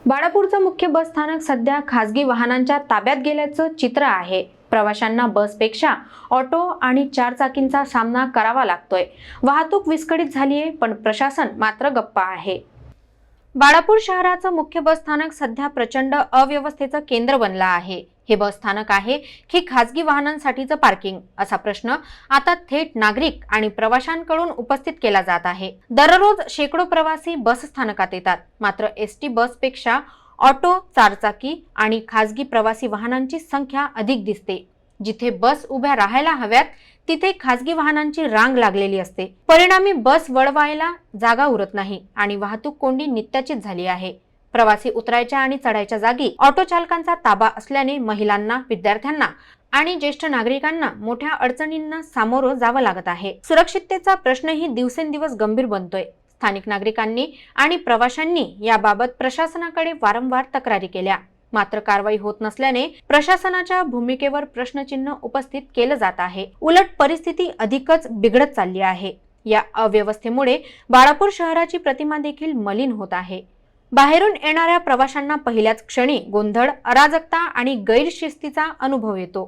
बाळापूरचं मुख्य बस स्थानक सध्या खासगी वाहनांच्या ताब्यात गेल्याचं चित्र आहे। प्रवाशांना बसपेक्षा ऑटो आणि चारचाकींचा सामना करावा लागतोय। वाहतूक विस्कळीत झालीये, पण प्रशासन मात्र गप्प आहे। बाळापूर शहराचं मुख्य बस स्थानक सध्या प्रचंड अव्यवस्थेचं केंद्र बनलं आहे। हे बस स्थानक आहे की खासगी वाहनांसाठीचं पार्किंग, असा प्रश्न आता थेट नागरिक आणि प्रवाशांकडून उपस्थित केला जात आहे। दररोज शेकडो प्रवासी बस स्थानकात येतात, मात्र एसटी बसपेक्षा ऑटो, चारचाकी आणि खासगी प्रवासी वाहनांची संख्या अधिक दिसते। जिथे बस उभ्या राहायला हव्यात तिथे खासगी वाहनांची रांग लागलेली असते। परिणामी बस वळवायला जागा उरत नाही आणि वाहतूक कोंडी नित्याचीच झाली आहे। प्रवासी उतरायच्या आणि चढायच्या जागी ऑटो चालकांचा ताबा असल्याने महिलांना, विद्यार्थ्यांना आणि ज्येष्ठ नागरिकांना मोठ्या अडचणींना सामोरं जावं लागत आहे। सुरक्षिततेचा प्रश्नही दिवसेंदिवस गंभीर बनतोय। स्थानिक नागरिकांनी आणि प्रवाशांनी याबाबत प्रशासनाकडे वारंवार तक्रारी केल्या, मात्र कारवाई होत नसल्याने प्रशासनाच्या भूमिकेवर प्रश्नचिन्ह उपस्थित केलं जात आहे। उलट परिस्थिती अधिकच बिघडत चालली आहे। या अव्यवस्थेमुळे बाळापूर शहराची प्रतिमा देखील मलिन होत आहे। बाहेरून येणाऱ्या प्रवाशांना पहिल्याच क्षणी गोंधळ, अराजकता आणि गैरशिस्तीचा अनुभव येतो।